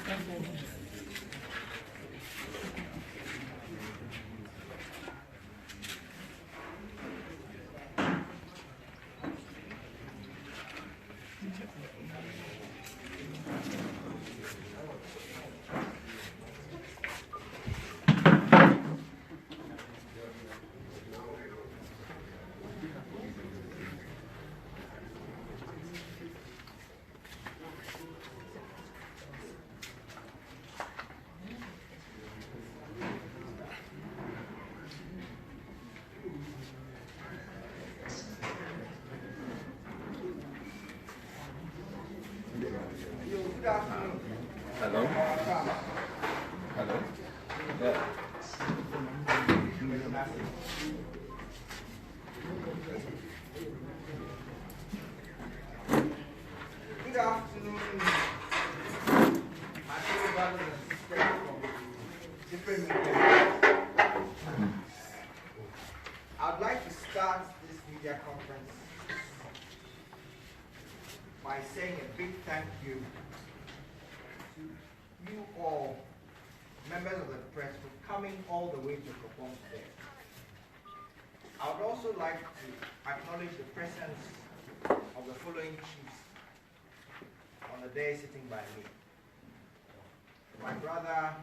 Hello? Hello? Yeah. Good afternoon, my fellow brothers and sisters from different media. I would like to start this media conference by saying a big thank you to you all, members of the press, for coming all the way to Okuapeman today. I would also like to acknowledge the presence of the following chiefs on the day sitting by me. My brother,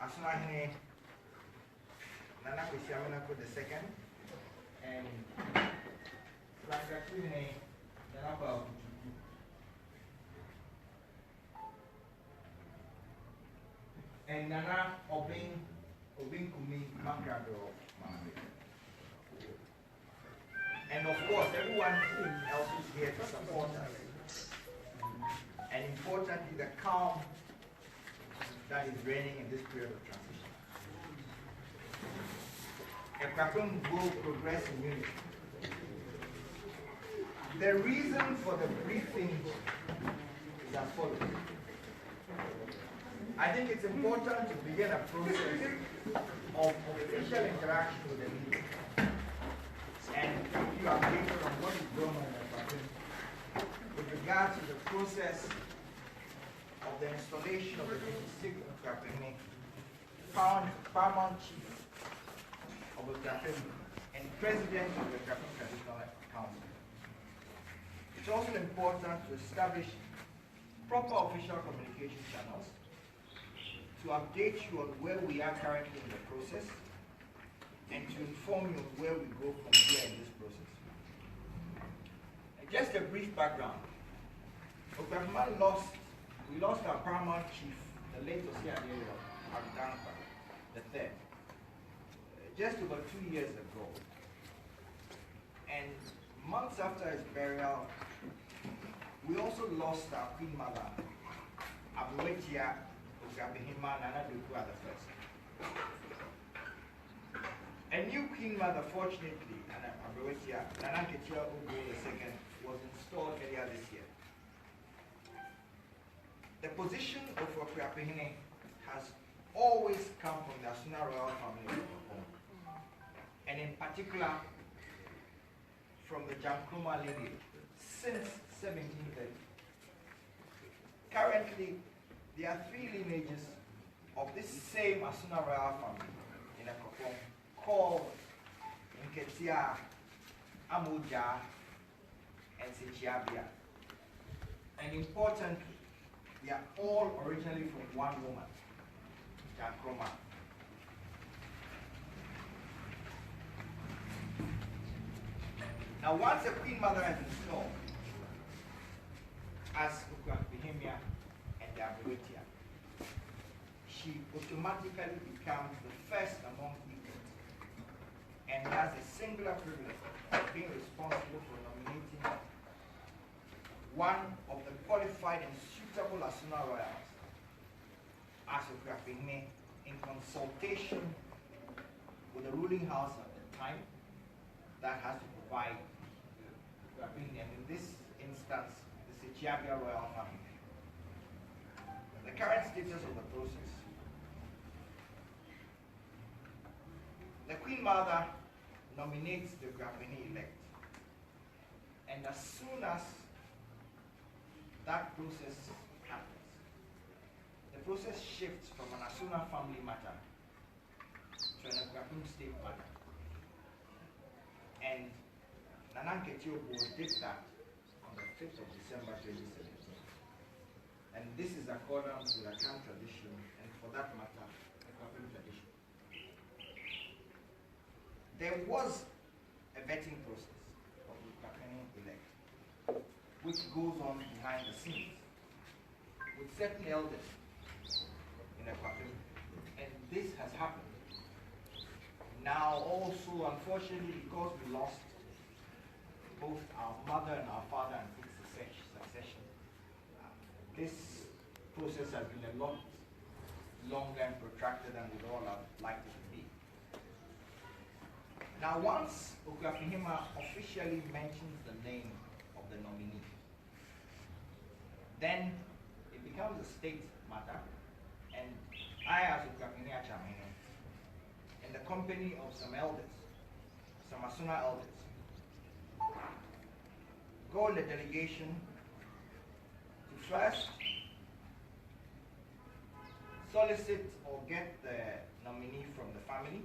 Asunahine Nana Kwesiamenako II, and Frangatune Nanaba. And Nana Obinkumi Makrado. And of course, everyone else is here to support us. And importantly, the calm that is reigning in this period of transition. Okuapeman will progress in unity. The reason for the briefing is as follows. I think it's important to begin a process of official interaction with the media and keep you updated on what is going on in Okuapeman with regard to the process of the installation of the 26th Okuapeman paramount chief of Okuapeman and president of the Okuapeman Traditional Council. It's also important to establish proper official communication channels to update you on where we are currently in the process and to inform you where we go from here in this process. Just a brief background. Okuapeman we lost our paramount chief, the late Osiadio Agdanpa III, just over 2 years ago. And months after his burial, we also lost our Queen Mother, Abuetia Okuapeman Nana Dokua I. A new Queen Mother, fortunately, Nana Abuetia Nana Ketia Ogo II, was installed earlier this year. The position of Okuapeman has always come from the Asuna royal family of Okuapeman, and in particular from the Jankroma lineage since 1730. Currently, there are 3 lineages of this same Asuna royal family in Okuapeman called Nketia, Amuja, and Sechiabia. And importantly, they are all originally from one woman, Jankroma. Now, once a Queen Mother has been installed as Okuapeman and the Abuetia, she automatically becomes the first among equals and has a singular privilege of being responsible for nominating one of the qualified and suitable Asuna royals as Okuapeman in consultation with the ruling house at the time that has to provide Okuapeman, and in this instance, the Sechiabia royal family. The current status of the process. The Queen Mother nominates the Okuapeman elect, and as soon as that process happens, the process shifts from an Asuna family matter to an Okuapeman state matter. And Nananke Tiobo did that on the 5th of December 2017. And this is accordance with Akan tradition, and for that matter, Okuapeman tradition. There was a vetting process of the Okuapeman elect, which goes on behind the scenes with certain elders in Okuapeman. And this has happened. Now also, unfortunately, because we lost both our mother and our father in quick succession, this process has been a lot longer and protracted than we'd all have liked it to be. Now, once Okuapeman officially mentions the name of the nominee, then it becomes a state matter, and I, as Okuapeman Achamene, in the company of some elders, some Asuna elders, go on a delegation to first solicit or get the nominee from the family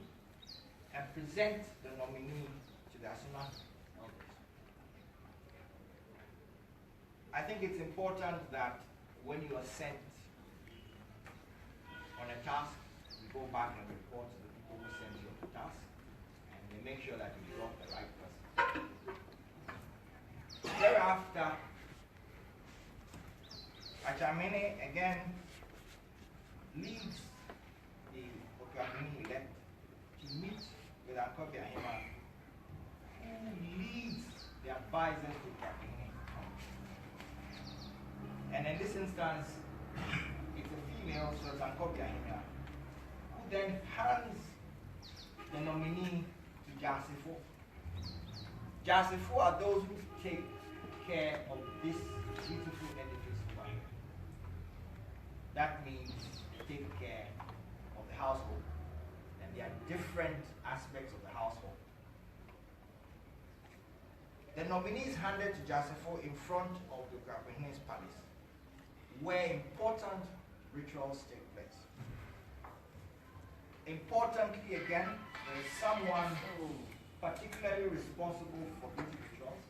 and present the nominee to the Asuna elders. I think it's important that when you are sent on a task, you go back and report to the people who sent you on the task, and they make sure that you brought the right person. Thereafter, Achamene again leads the Okuapeman elect to meet with Okuapeman, who leads the advisors to Okuapeman. And in this instance, it's a female, so it's Okuapeman, who then hands the nominee to Jasifo. Jasifo are those who take care of this beautiful edifice over here. That means they take care of the household. And there are different aspects of the household. The nominee is handed to Jasifo in front of the Okuapeman's palace, where important rituals take place. Importantly, again, there is someone who is particularly responsible for these rituals,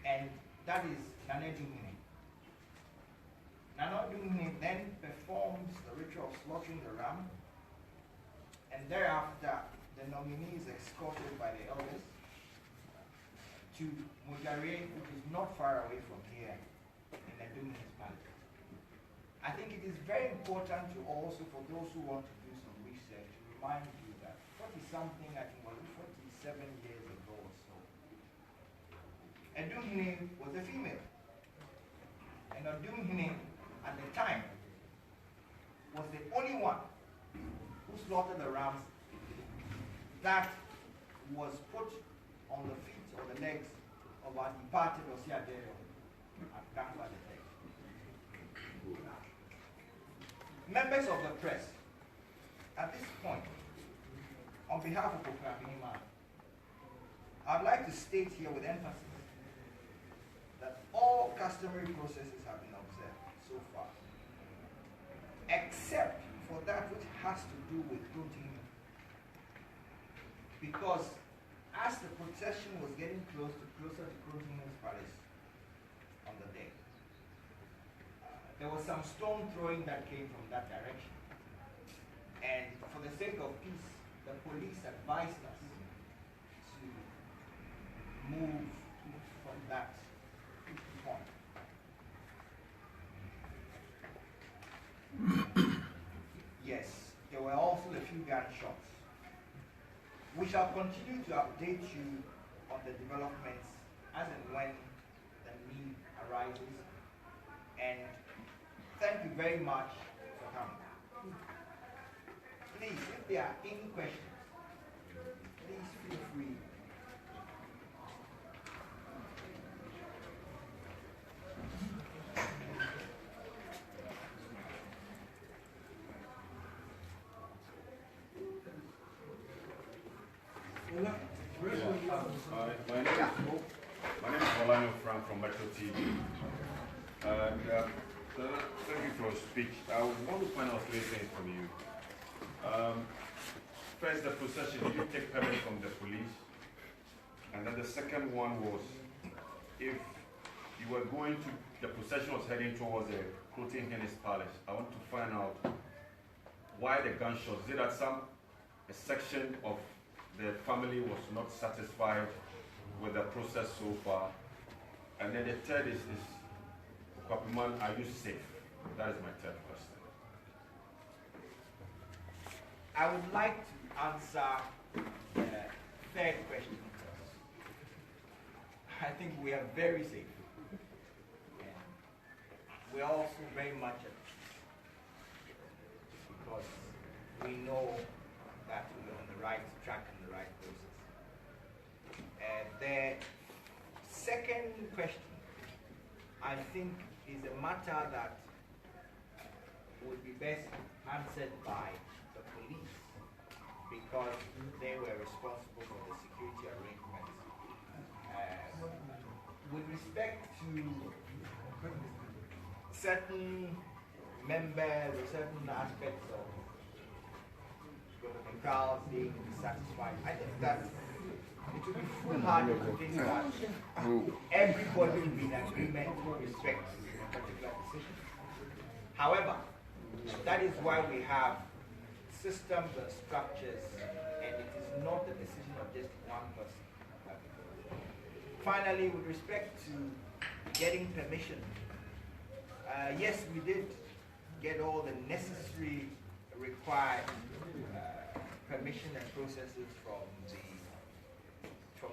and that is Nana Dumine. Nana Dumine then performs the ritual of slaughtering the ram, and thereafter the nominee is escorted by the elders to Mujare, which is not far away from here in the Dumine's palace. I think it is very important to also, for those who want to do some research, to remind you that 40-something, I think, was 47 years ago or so, Edumhine was a female. And Edumhine, at the time, was the only one who slaughtered the rams that was put on the feet or the legs of our departed Osiadero at Kankwa the Tech. Members of the press, at this point, on behalf of Okuapeman, I'd like to state here with emphasis that all customary processes have been observed so far, except for that which has to do with Kunting. Because as the procession was getting closer to Kunting's palace on the day, there was some stone throwing that came from that direction. And for the sake of peace, the police advised us to move from that point. Yes, there were also a few gunshots. We shall continue to update you on the developments as and when the need arises. And thank you very much for coming. Please, if there are any questions, please feel free. My name is Olano Frank from Metro TV. And Thank you for your speech. I want to find out three things from you. First, the procession, did you take permit from the police? And then the second one was, if you were going to, the procession was heading towards the Clothing Hennis Palace, I want to find out why the gunshots. Is it that a section of the family was not satisfied with the process so far? And then the third is Okuapeman, are you safe? That is my third question. I would like to answer the third question first. I think we are very safe. And we're also very much at peace because we know that we're on the right track and the right process. The second question, I think, is a matter that would be best answered by the police because they were responsible for the security arrangements. With respect to certain members or certain aspects of the crowd being dissatisfied, I think that it would be foolhardy to think that everybody will be in agreement with respect to a particular decision. However, that is why we have systems and structures, and it is not the decision of just one person. Finally, with respect to getting permission, yes, we did get all the necessary required permission and processes from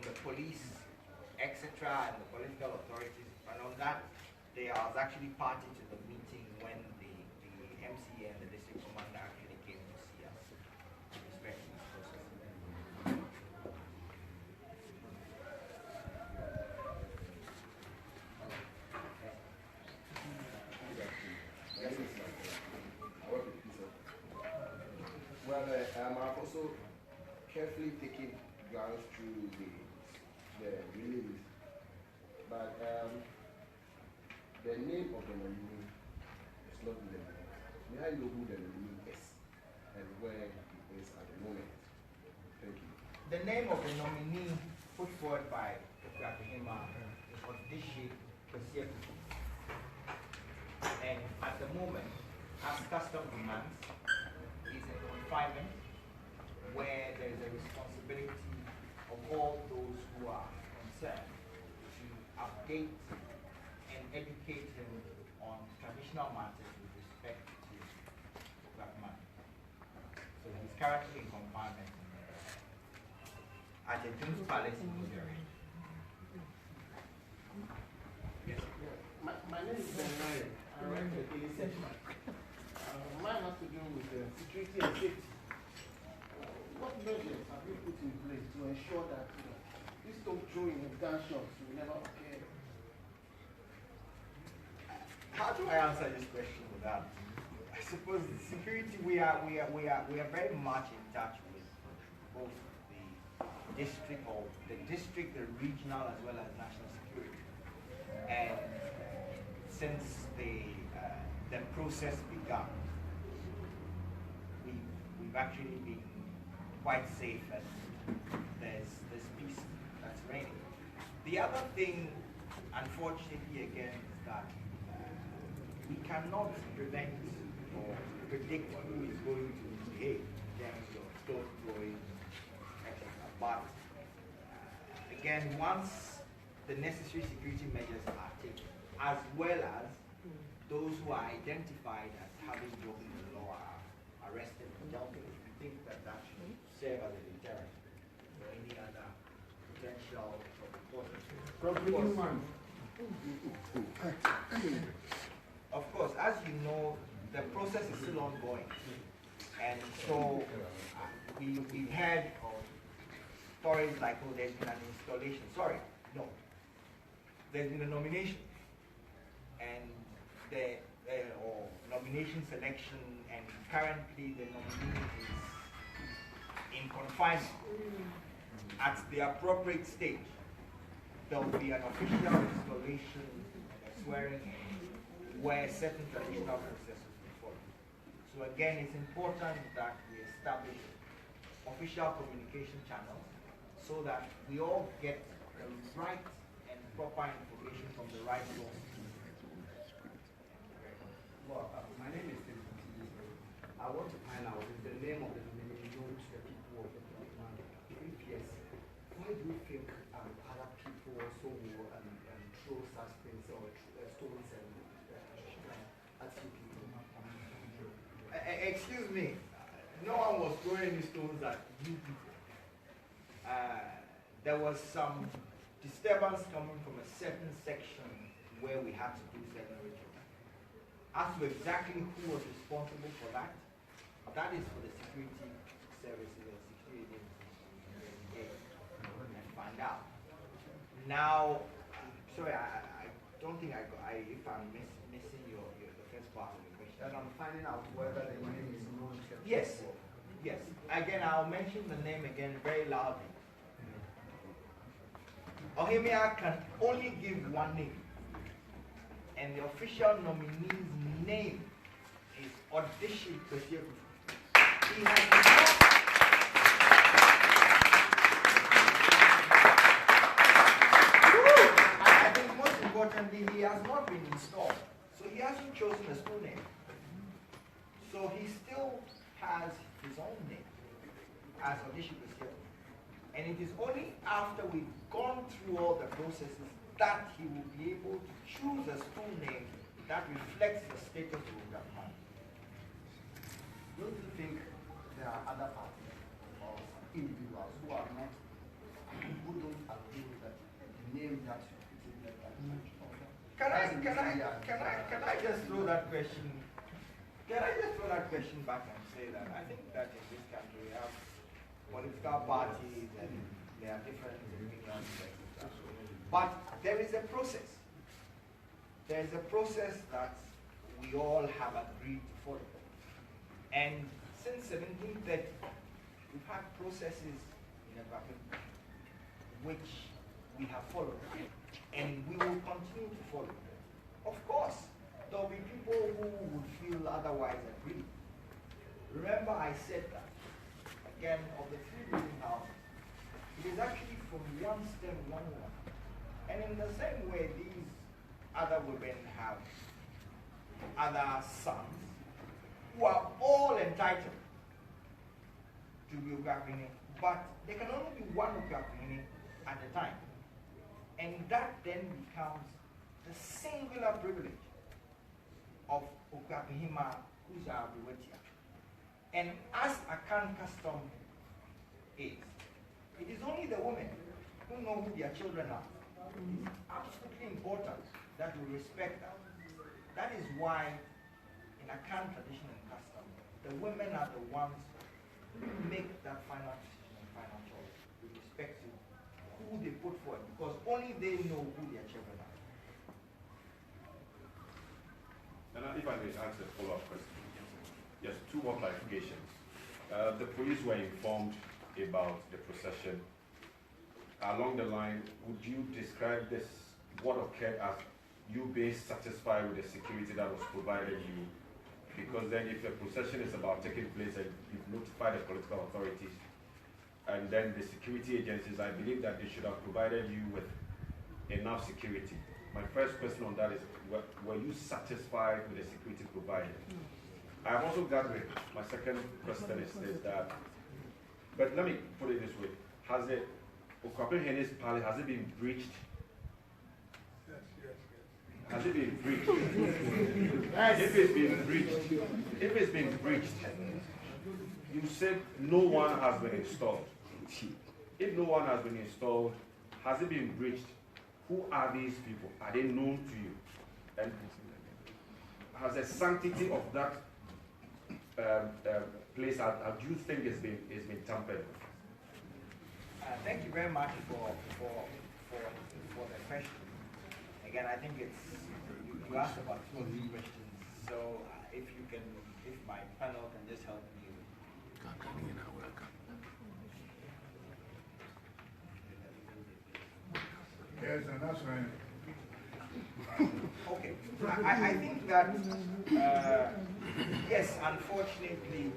the police, etc., and the political authorities. And on that, I was actually party to the meeting when the MCA and the district commander actually came to see us with respect to this process. Well, I've also carefully taken grounds through the release, but the name of the nominee is not in the name. May I know who the nominee is and where he is at the moment? Thank you. The name of the nominee put forward by Okuapeman is Odishi Kosieku. And at the moment, as custom demands, is in confinement where there is a responsibility of all those who are concerned to update and educate him on traditional matters with respect to Okuapeman. So he's currently in confinement at the Dunes Palace in Missouri. Yes. My name is Ben Ryan. I write a daily session. Mine has to do with security and safety. What measures have you put in place to ensure that this don't throwing of gunshots will never occur? How do I answer this question without? I suppose the security we are very much in touch with both the district, the regional, as well as national security. And since the process began, we've actually been quite safe, and there's peace that's reigning. The other thing, unfortunately, again, is that we cannot prevent or predict who is going to behave in terms of stone throwing, etc. But again, once the necessary security measures are taken, as well as those who are identified as having broken the law are arrested and dealt with, we think that that should serve as a deterrent for any other potential provocation. Of course, as you know, the process is still ongoing. And so we've heard of stories like, oh, there's been an installation. Sorry, no. There's been a nomination. And or nomination selection, and currently the nominee is in confinement. At the appropriate stage, there will be an official installation and a swearing in where certain traditional processes were followed. So again, it's important that we establish official communication channels so that we all get the right and proper information from the right source. Well, my name is Tim. I want to find out if the name of the nominee known to the people of the Okuapeman. If yes, why do you think other people also will throw such things or stones and at you people? Excuse me, no one was throwing any stones at you people. There was some disturbance coming from a certain section where we had to do certain rituals. As to exactly who was responsible for that, that is for the security services or security agencies to investigate and find out. Now, sorry, I don't think if I'm missing the first part of the question. That I'm finding out whether the name is known to the people. Yes, yes. Again, I'll mention the name again very loudly. Ohemia can only give one name, and the official nominee's name is Odishi Kosieku. He has I think most importantly, he has not been installed, so he hasn't chosen a school name. So he still has his own name as Odishi Kosieku. And it is only after we've gone through all the processes that he will be able to choose a school name that reflects the status of that man. Don't you think there are other parties or individuals who are not, who don't agree with the name that you put in there? Can I just throw that question? Can I just throw that question back and say that I think that in this country we have political parties and there are different opinions, etc. But there is a process. There is a process that we all have agreed to follow. And since 1730, we've had processes in Okuapeman which we have followed, and we will continue to follow. Of course, there will be people who would feel otherwise aggrieved. Remember I said that, again, of the three ruling houses, it is actually from one stem, one woman. And in the same way, these other women have other sons who are all entitled to be Okuapeman, but there can only be one Okuapeman at a time. And that then becomes the singular privilege of Okuapeman who's our Biwetia. And as Akan custom is, it is only the women who know who their children are. It is absolutely important that we respect that. That is why in Akan tradition and custom, the women are the ones who make that final decision and final choice with respect to who they put forward, because only they know who their children are. And if I may ask a follow-up question. Yes, two more clarifications. The police were informed about the procession. Along the line, would you describe this, what occurred as you being satisfied with the security that was provided you? Because then if a procession is about taking place and you've notified the political authorities, and then the security agencies, I believe that they should have provided you with enough security. My first question on that is, were you satisfied with the security provided? I have also gathered, my second question is that, but let me put it this way, has the Okuapeman Palace, has it been breached? Yes. Has it been breached? If it's been breached, you said no one has been installed. If no one has been installed, has it been breached? Who are these people? Are they known to you? And has the sanctity of that place, do you think it's been tampered with? Thank you very much for the question. Again, I think you asked about two of these questions. So if my panel can just help me. Yes, and that's right. Okay. I think that, yes, unfortunately,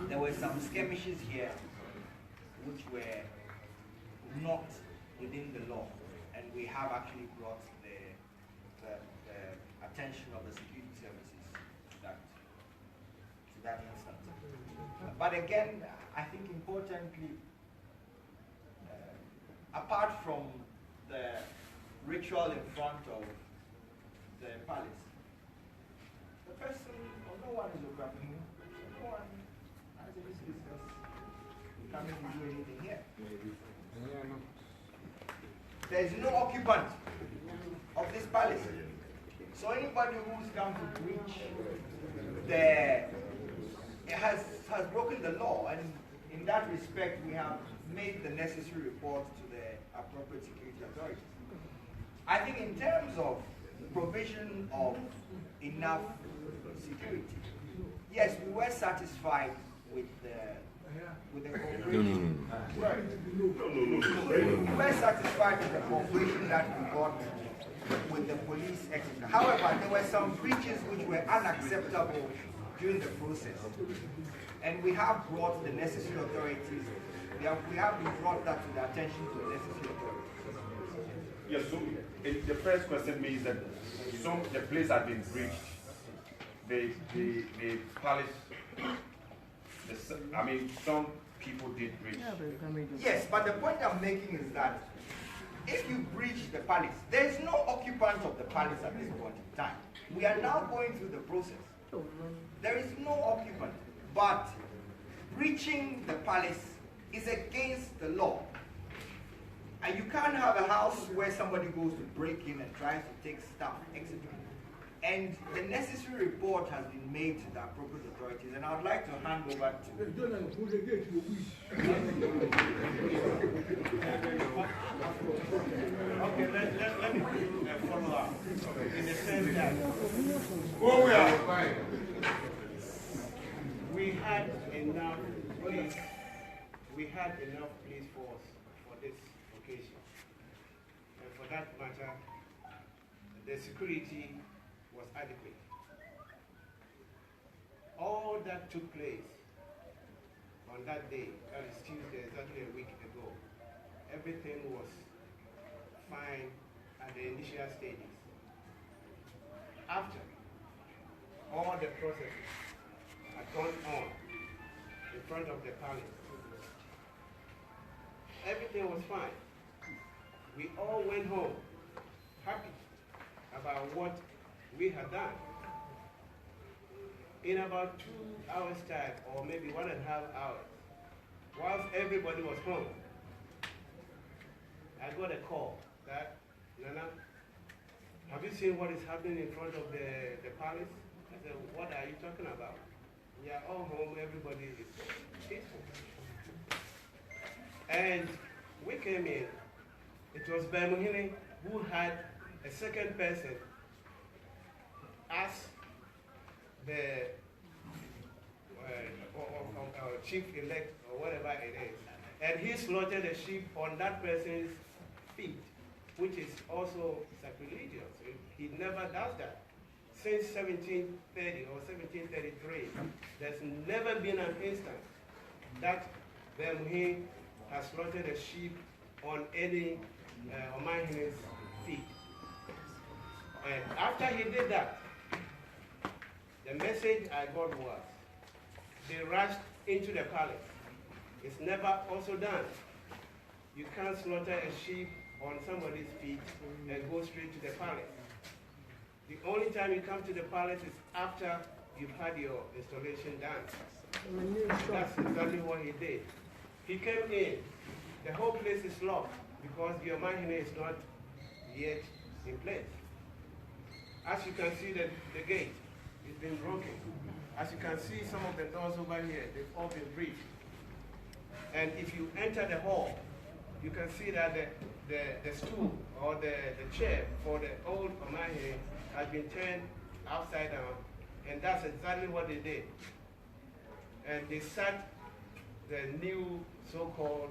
there were some skirmishes here which were not within the law, and we have actually brought the attention of the security services to that instance. But again, I think importantly, apart from the ritual in front of the palace, the person, or no one is Okuapeman, no one has any business coming to do anything here. There is no occupant of this palace. So anybody who's come to breach has broken the law, and in that respect we have made the necessary report to the appropriate security authorities. I think in terms of provision of enough security, yes, we were satisfied with the cooperation. We were satisfied with the cooperation that we got with the police, etc. However, there were some breaches which were unacceptable during the process, and we have brought the necessary authorities. We have brought that to the attention to the necessary authorities. Yes, so the first question means that the place had been breached. The palace, some people did breach. Yes, but the point I'm making is that if you breach the palace, there is no occupant of the palace at this point in time. We are now going through the process. There is no occupant, but breaching the palace is against the law. And you can't have a house where somebody goes to break in and tries to take stuff, etc. And the necessary report has been made to the appropriate authorities, and I would like to hand over Okay, let me follow up. In the sense that we had enough police force for this occasion. And for that matter, the security was adequate. All that took place on that day, that is Tuesday, exactly a week ago, everything was fine at the initial stages. After all the processes had gone on in front of the palace, everything was fine. We all went home happy about what we had done. In about 2 hours' time, or maybe 1.5 hours, whilst everybody was home, I got a call that, Nana, have you seen what is happening in front of the palace? I said, what are you talking about? We are all home, everybody is peaceful. And we came in, it was Bemuhine who had a second person as the chief elect or whatever it is. And he slaughtered a sheep on that person's feet, which is also sacrilegious. He never does that. Since 1730 or 1733, there's never been an instant that Bemuhine has slaughtered a sheep on any Omahine's feet. And after he did that, the message I got was, they rushed into the palace. It's never also done. You can't slaughter a sheep on somebody's feet and go straight to the palace. The only time you come to the palace is after you've had your installation done. And that's exactly what he did. He came in, the whole place is locked because the Omahine is not yet in place. As you can see, the gate has been broken. As you can see, some of the doors over here, they've all been breached. And if you enter the hall, you can see that the stool or the chair for the old Omahine has been turned upside down, and that's exactly what they did. And they sat the new so-called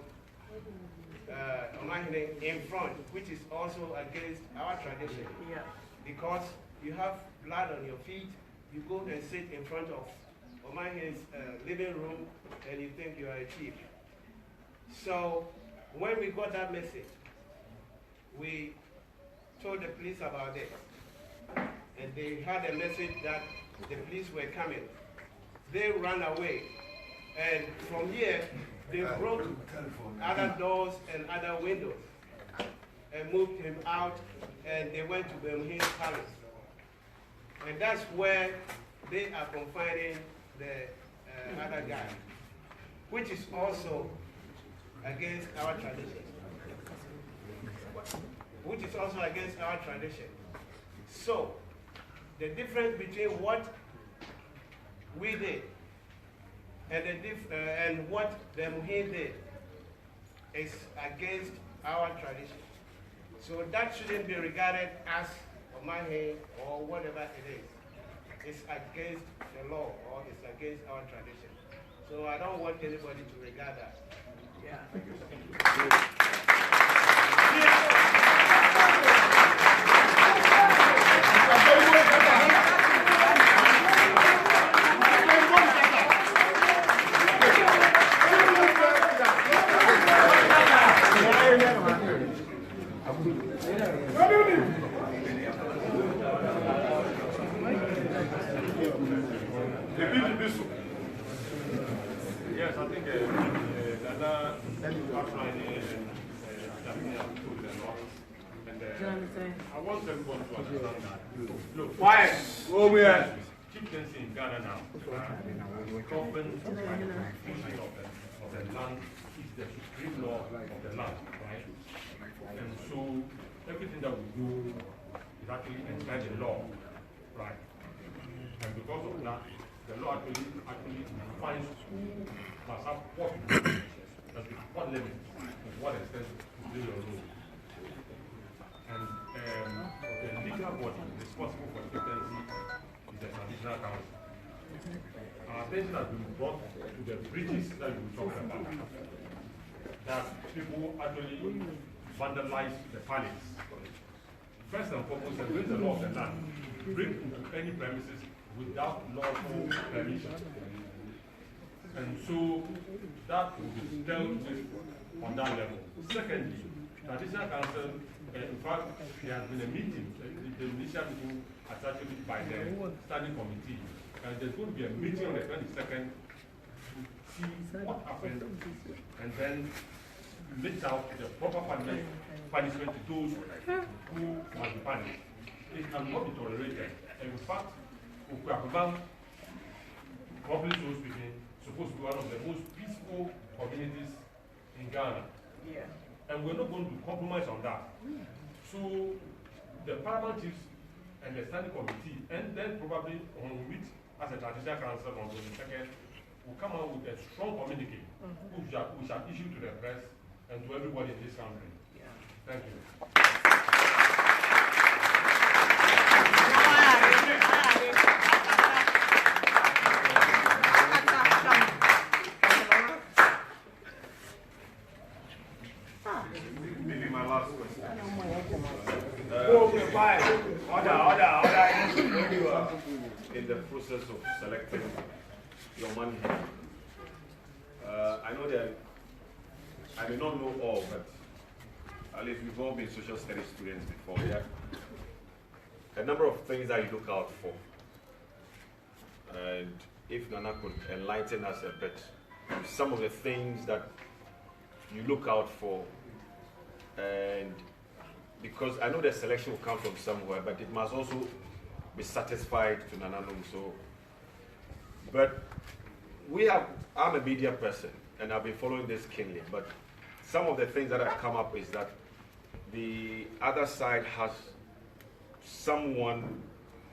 Omahine in front, which is also against our tradition. Yeah. because you have blood on your feet, you go and sit in front of Omahe's living room and you think you are a chief. So when we got that message, we told the police about it. And they had a message that the police were coming. They ran away. And from here, they broke other doors and other windows and moved him out, and they went to Birmingham's palace. And that's where they are confining the other guy, which is also against our tradition. Which is also against our tradition. So, the difference between what we did and what the Muhin did is against our tradition. So that shouldn't be regarded as Omahe or whatever it is. It's against the law or it's against our tradition. So I don't want anybody to regard that. Yeah. Thank Yes, I think I want everyone to understand that. Look, quiet. Chieftaincy in Ghana now, government of the land is the supreme law of the land, right? And so everything that we do is actually inside the law, right? And because of that, the law actually defines who must have what to do, and to what limit, to what extent to play your role. And the legal body responsible for chieftaincy is the Traditional Council. Our attention has been brought to the breaches that we were talking about. That people actually vandalize the palace. First and foremost, against the law of the land, break into any premises without lawful permission. And so that will be dealt with on that level. Secondly, Traditional Council, in fact, there has been a meeting, the initial meeting actually by the standing committee, and there's going to be a meeting on the 22nd to see what happened, and then list out the proper punishment to those who must be punished. It cannot be tolerated. And in fact, Okuapeman, properly so speaking, supposed to be one of the most peaceful communities in Ghana. Yeah. And we're not going to compromise on that. So the paramount chiefs and the standing committee, and then probably when we meet as a Traditional Council on the 22nd, will come out with a strong communique which we shall issue to the press and to everybody in this country. Yeah. Thank you. Maybe my last question. When you are in the process of selecting your money, I know that I may not know all, but at least we've all been social studies students before. Yeah, a number of things that you look out for, and if Nana could enlighten us a bit, some of the things that you look out for, and because I know the selection will come from somewhere, but it must also be satisfied to Nananum. So, but I'm a media person, and I've been following this keenly, but some of the things that have come up is that the other side has someone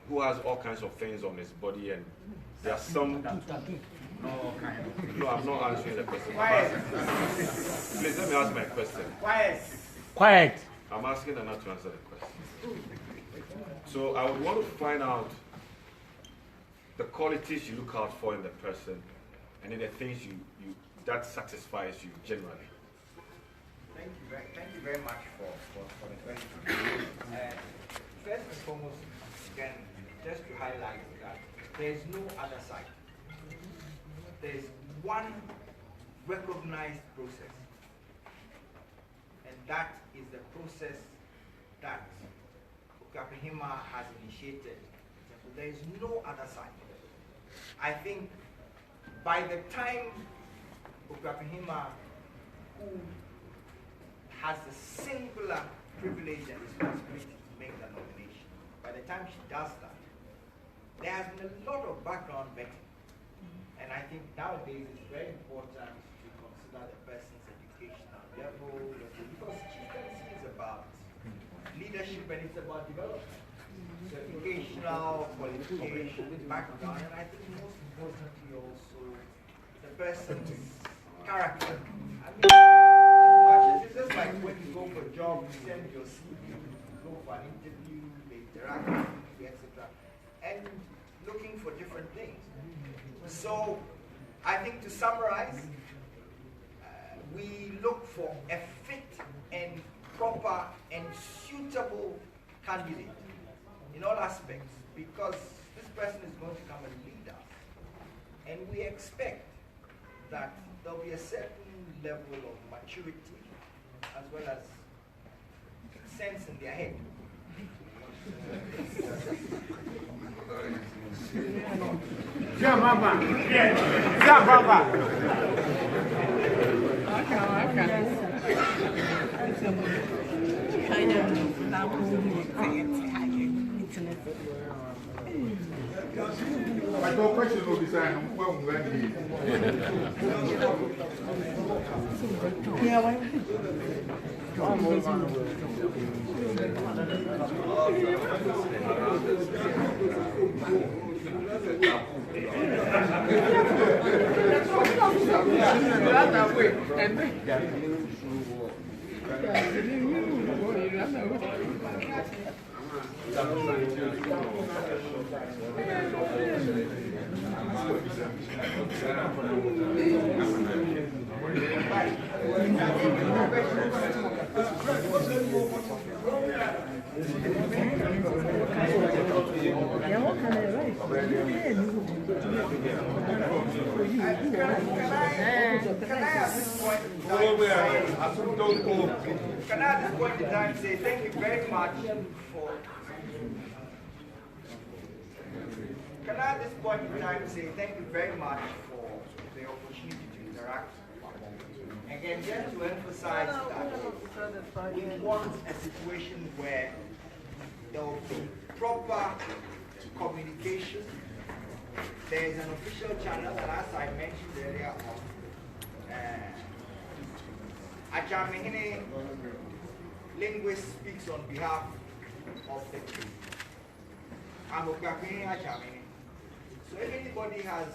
who has all kinds of things on his body, and there are some... No, I'm not answering the question. Quiet. Please let me ask my question. Quiet. I'm asking her not to answer the question. So I would want to find out the qualities you look out for in the person, and then the things that satisfies you generally. Thank you very much for the question. first and foremost, again, just to highlight that there is no other side. There is one recognized process, and that is the process that Okuapeman has initiated. So there is no other side. I think by the time Okuapeman, who has the singular privilege and responsibility to make the nomination, by the time she does that, there has been a lot of background vetting. And I think nowadays it's very important to consider the person's educational level, because chieftaincy is about leadership and it's about development. So educational, qualification, background, and I think most importantly also the person's character. I mean, as much as it's just like when you go for a job, you send your CV, you go for an interview, they interact with you, etc. And looking for different things. So I think to summarize, we look for a fit and proper and suitable candidate in all aspects, because this person is going to come and lead us. And we expect that there'll be a certain level of maturity as well as sense in their head. My question will be saying, Can I at this point in time say thank you very much for... Can I at this point in time say thank you very much for the opportunity to interact? Again, just to emphasize that we want a situation where there will be proper communication. There is an official channel, and as I mentioned earlier on, Ajamihine linguist speaks on behalf of the two. I'm Okuapeman Ajamihine. So if anybody has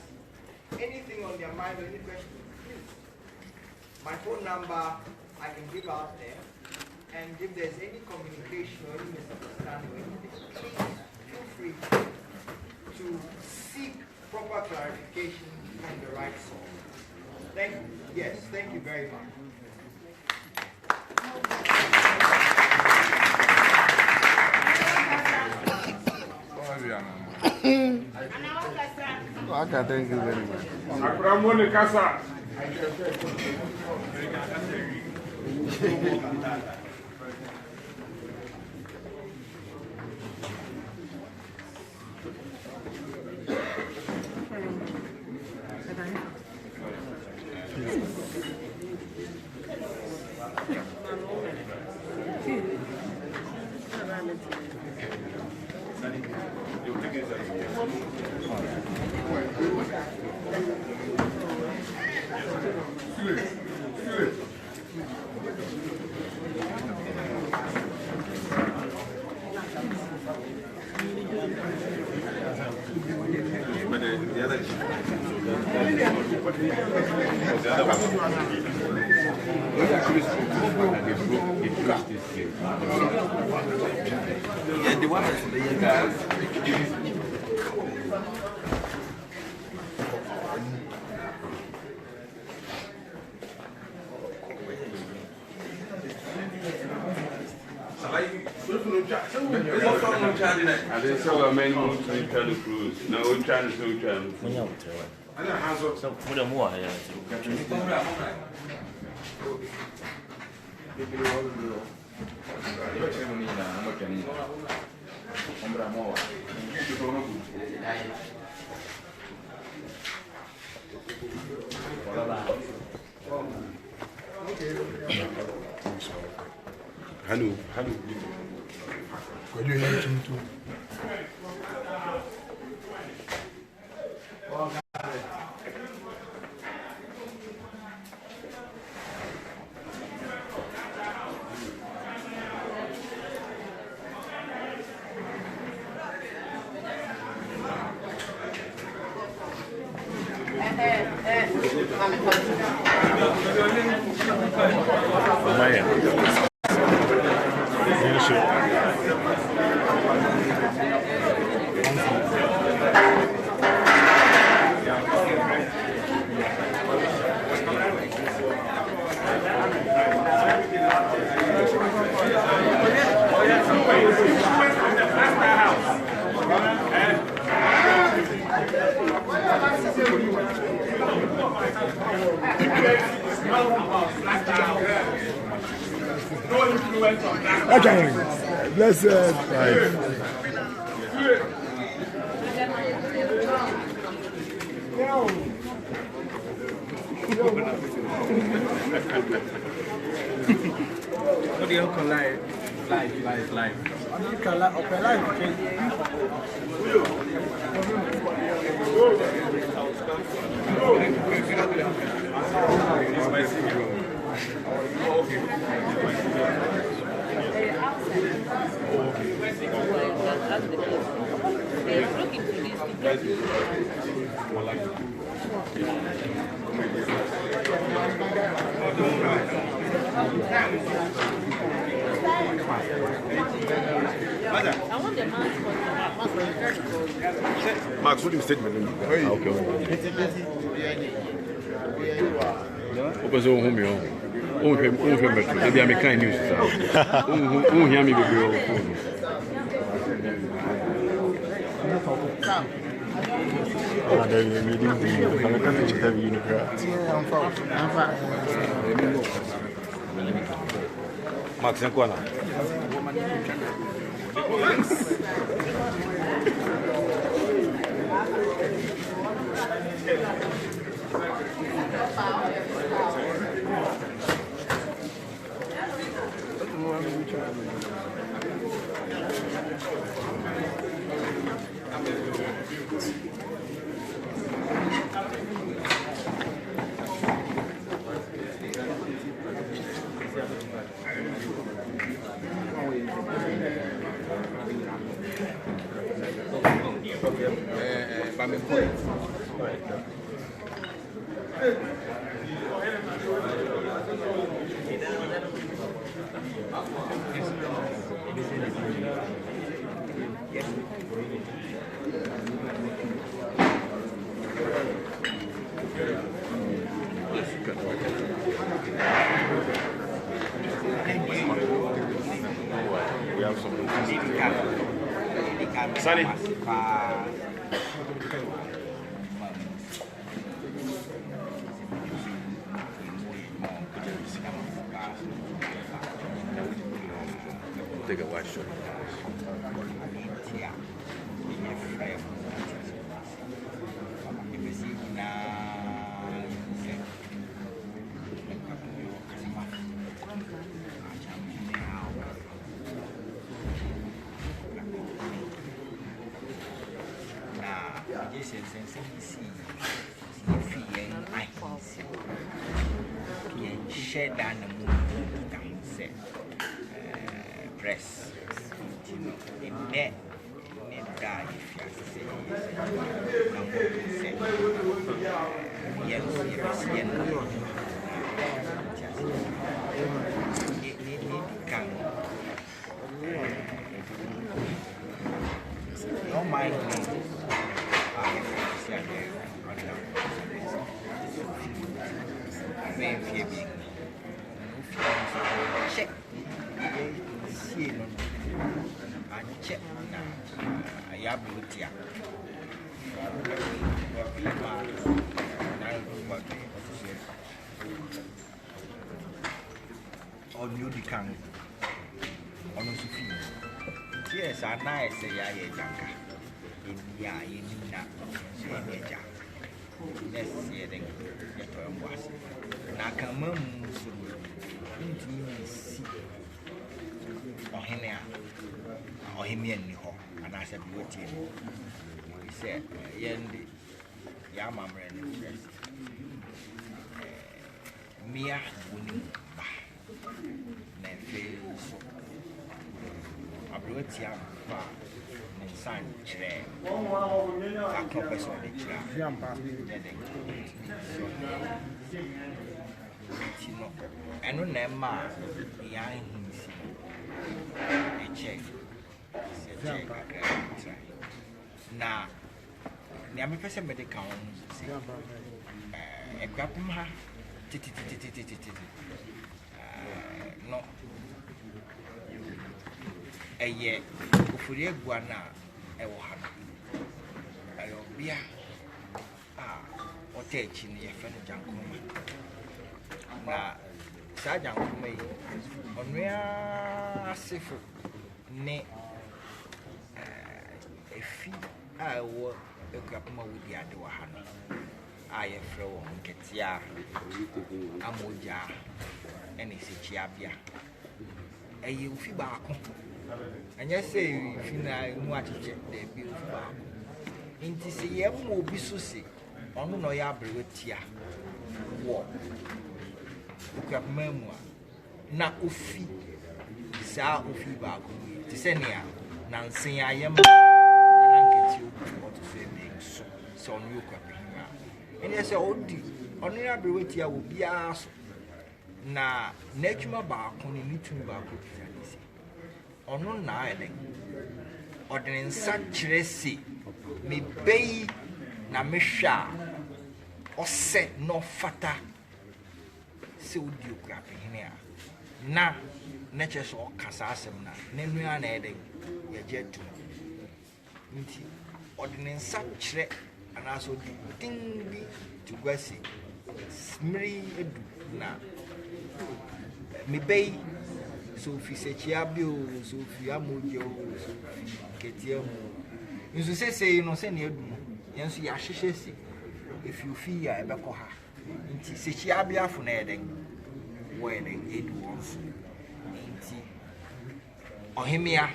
anything on their mind or any questions, please. My phone number I can give out there. And if there's any communication or any misunderstanding or anything, please feel free to seek proper clarification from the right source. Thank you. Yes, thank you very much. Okay, thank you very much. Yeah, the one that's the young guys. Shall I? I didn't say we're many more to try to cruise. No, we're trying to do trying. So, what are more? Hello. What do you like to do? Okay, blessed life. What do you call life? Life. What do you call life? Okay, life. Max, what do you statement? Okay. Open so home yo. Home metro. Maybe I'm a kind news. Oh, hear me baby. They're reading the American Digital University. Max, you're going We have some. Sunny. Take a watch shot. Share down the moon press, you know, in net die if you say no mind me. Check. See, and check. Yabutia. On you the can on Sophie. Yes, I nice say ya janka. In ya in na ya. Let's see the was. Nakamam so into see or him and ho and I said beauty. He said yendi Yamamre Mia winning Nephews Abrutia and San Chre. A compass on the chair. And when Emma, young a check. Now, the American medical Okuapeman no a year for the guana a wahana. Bia or teaching your friend Jankuma. Now, Sergeant May on real safe ne a fee I will Okuapeman with the other wahana. I throw Ketia Amoja and it's a chiabia. A you fee back. And you say, if you know what to check the bill for back. Inti se ye mo bi so se ono no ya brewetia wo Okuapeman mu na ofi sa ofi ba ko ti se nea na nsen ayem na nketi o to se be so ono Okuapeman ene se odi ono ya brewetia wo bia so na n'adwuma ba ko ni mitumi ba ko ti se ono na ele odene nsa kyerɛ se me bay na mesha ose no fata se udi Okuapeman na neche so kasa asem na nenu ya na eden ya jetu nti odene nsa kyerɛ anaso dingi tugwasi smiri edu na me bay so fi se chiabio so fi amojo so ketiemu nso say no say na edu yenso ya hwehwe si if you feel ya ebekọ ha nti se chiabia fo na eden wo eden edu onso nti ohemia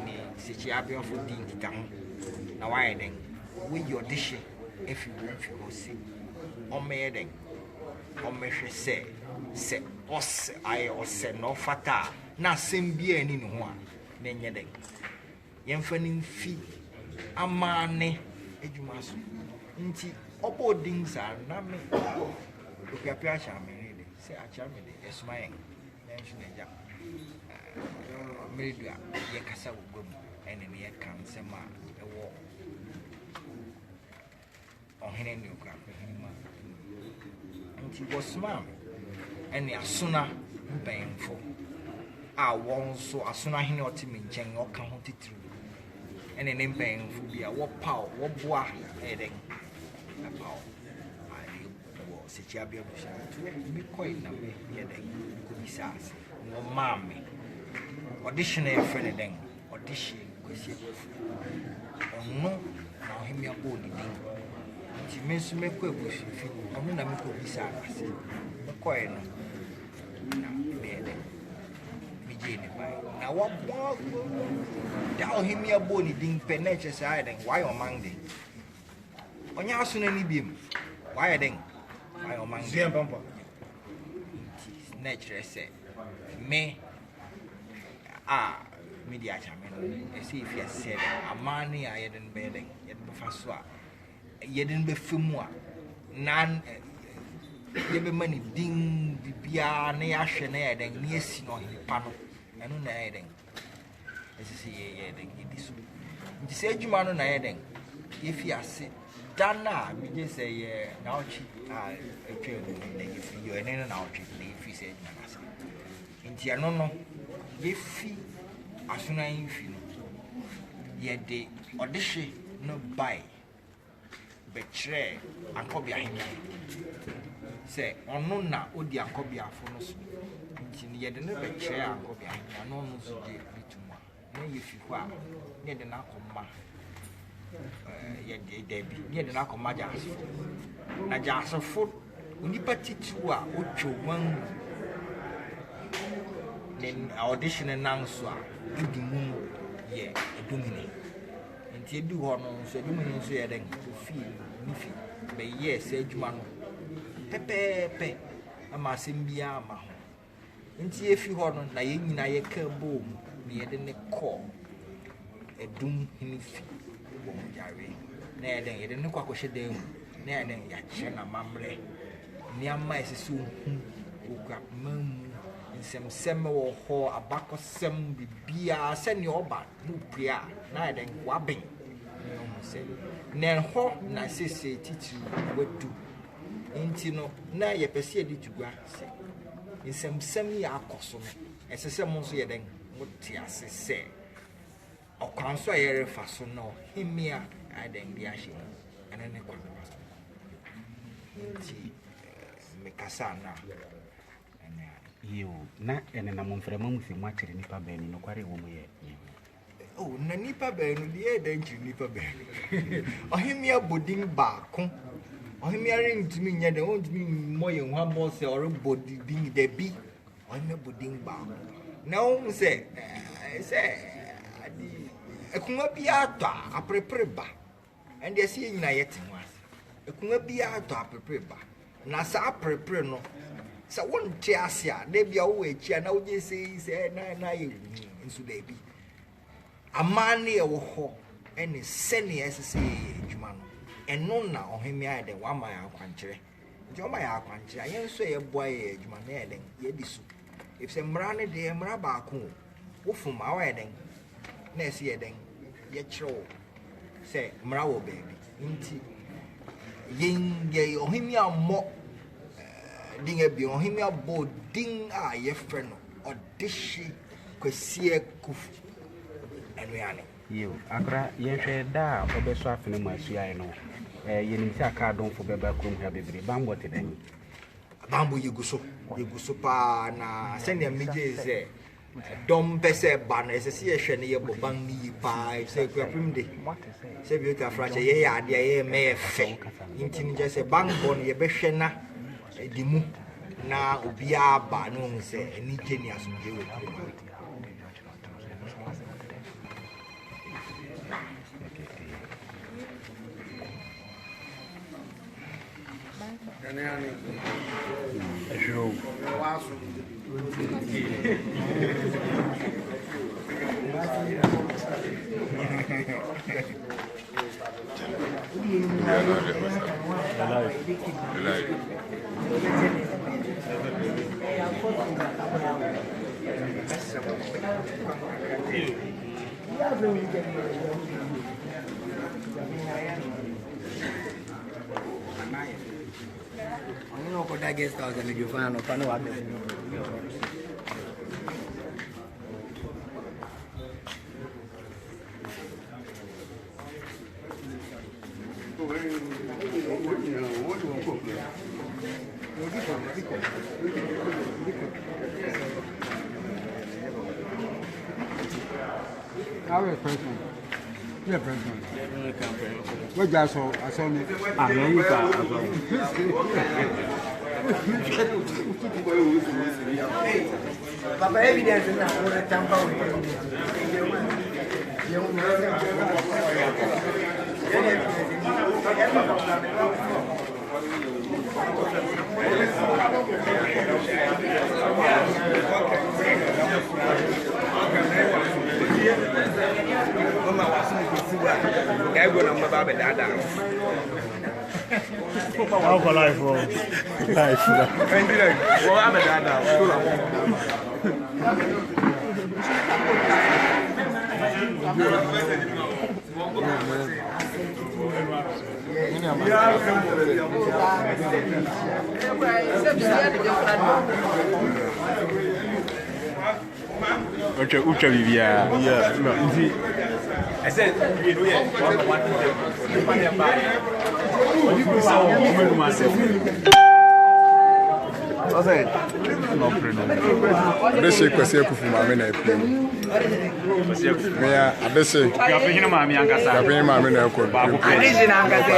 ni se chiabia fo di nkita ho na wa eden we your dish if you want to see on me eden on me hwe se os ai os no fata na sembia ani ne ho a na enye den yemfa ni mfi amane ejuma so nti obo dings are na me Okuapeman chamene de se achamene esmayen na nsu na ja meredua ye kasa wogom ene ne ye kan sema ewo ohene ne Okuapeman nti bosman ene asuna mbenfo a won so asuna hene otimi nchen oka ho titiri ene ne mbenfo bia wo paw wo boa eden paw ai wo se chiabia busha mi koi na me eden ko bisase wo mame audition e friend den audition kwesi ono na ohemi abo ni din ti mensu mekọ ebusu fi ono na mekọ bisase koi no na bede bijeni bai na wo bo da ohemi abo ni din peneche sai den why omangde onya aso na ni biem why den why omangde Ziem pampa nature say me media chairman see if you said amani a yeden beden yeden faso a yeden be fimu a nan yebe mani ding bibia na ya hwe na yeden ni esi no hipa no eno na yeden esi se yeden idisu nti se adwuma no na yeden yefi ase dana mi je say ye na ochi etwe no na yefi yo ene na ochi na yefi se adwuma na ase nti eno no yefi asuna infi no the audition no buy betray and copy him. Say, on no na odi akobia for no so. Nti ye de no betray akobia him no no so dey bituma. Na ye fi hɔ a ye de na akoma. Ye de debi. Ye de na akoma jaso. Na jaso fo onipa titu a otwo wan then audition nan so a edi mu ye edumini. Nti edu hɔ no so edumini so ye den feel ni fi be yes adwuma no pepepe ama sembia ama ho nti efi hɔ no na ye nyina ye ka bom na ye de ne kɔ edum ni fi wo yare na ye den ye de ne kɔ akɔhye dan na ye den ya kye na mamre ni ama esisi hu Okuapeman nsɛm wɔ hɔ abakɔsɛm bibia sɛ ne ɔba no pria na ye den waben na ho na sese titi wadu nti no na ye pese edi tugua se nsɛmsɛm ya akɔso no ɛsese mo nso ye den mo ti ase se ɔkwan so ye refa so no himia aden bi ahye ana ne kwa nti me kasa na yo na ene na mo mframa mu se mo akere nipa bani no kware wo mo ye oh na nipa bani de den chi nipa bani ohimia bodin baako ohimia rentimi nya de ontimi moye nwa mo se ore bodin de bi ohimia bodin baako na o se adi ekunwa bi ato aprepre ba and they see nyina yete ho ase ekunwa bi ato aprepre ba na sa aprepre no sa won te ase a de bia wo echi na wo je se na ye nsu de bi amane e wo ho ene sene esese edwuma no eno na ohemia de wa ma ya akwankyere nti o ma ya akwankyere ayen so ye boa ye edwuma na ye den ye di so if se mra ne de mra ba ko wo fuma wa ye den na ese ye den ye kyerɛ se mra wo baby nti yin ye ohemia mo dinga bi ohemia bo ding a ye frɛ no odishi kwasie kufu yo akra ye hwe da obeso afene mu asua no ye nim se aka don fo beba krom ha bebre bambo te dan bambo yeguso pa na se ne meje ze dom pese ba na se se ye hwe ne ye boban ni pa se Okuapeman de se bi ta frache ye ya ade ye me fe intini je se bambo ne ye behwe na dimu na obi aba no se eni geni asumje we No, for that guest house, and you find out what Yeah, President. What guys saw? I saw me. Ah, no, you can't. Papa, evidence in that temple. How for life, bro? Life. Well, I'm a dad now. Ucha vivia. Yeah. I said, we do it. This is because you from Mamma. This is Mammy and Gassa. Mammy and Elko.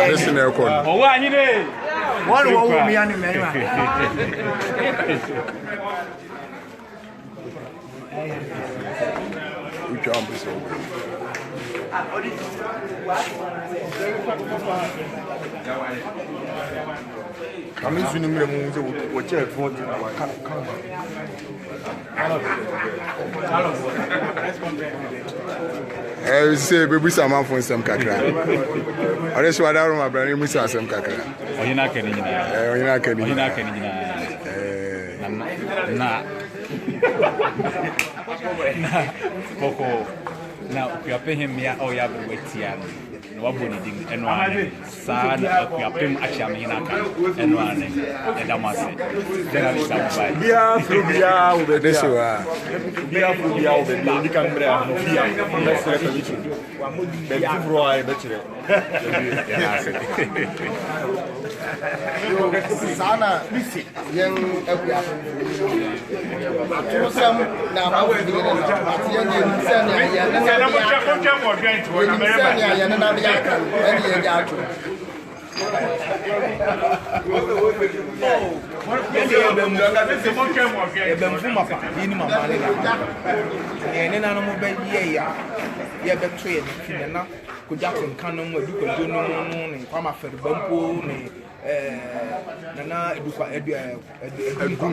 This is Elko. Oh, I need it. One will be animated. We jump this over. I'm using the moves what you're for. I say, baby, some for some cacra. Or that's what I my brother was some cacra. Oh, you're not kidding. You're not kidding. You're not kidding. Nah. Coco. Now, we are paying him here. Oh, yeah, but wait here. No one did and one. Son, we are paying actually in a car and one. And I must say, there is some Bia over this. Bia over the only camera. Let's let you. But you I bet you. Sana, young some now, Nana eduka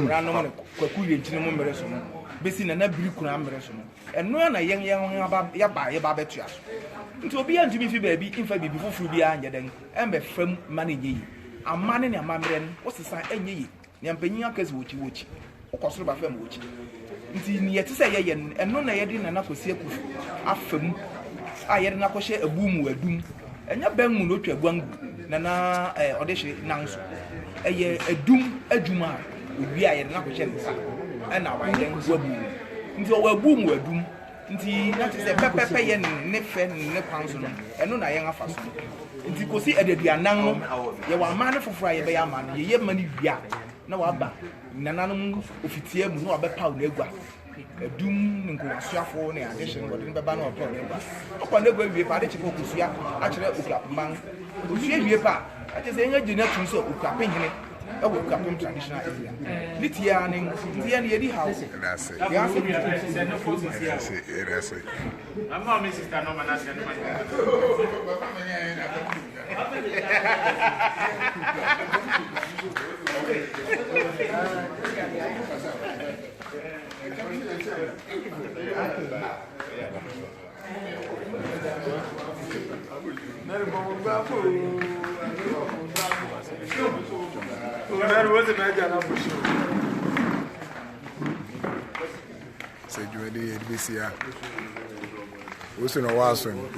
random kwaku yenchine mo mmereso no besi nana biri kuna mmereso no eno na yen ya ba betu aso nti obi antumi fi baabi imfa bibi fufuru bi anya den embe fam manage yi amane ne amamre no wosesa enye yi ne ampanyin akase wochi okosoro ba fam wochi nti ne yete se ye eno na ye di nana kosi akufu afam a ye na kohye abumu adum enya bangu no twa gwangu nana odehye nanso eye adum adwuma obi a ye na kohye nsa na wa den gwabu nti o wabu mu adum nti na te se pepepe ye ne fe ne kwanso no eno na ye afa so nti kosi ededuanan no ye wa ma ne foforo ye be ya ma no ye ma ne wia na wa ba nananom ofitie mu no wa be paw na egwa adum nko wasuafo ne adehye no de beba na opo na egwa opo na egwa wie pa de chiko kusua a kire Okuapeman osua wie pa a te se nya gina tun so Okuapehene e wo Okuapeman traditional area litia ne ntia ne yedi hawo that's it. ya se That's it. I'm not Mrs. Tanoma, that's the Say you ready to be here. What's in a was on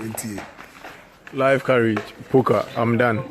Life courage, poker, I'm done.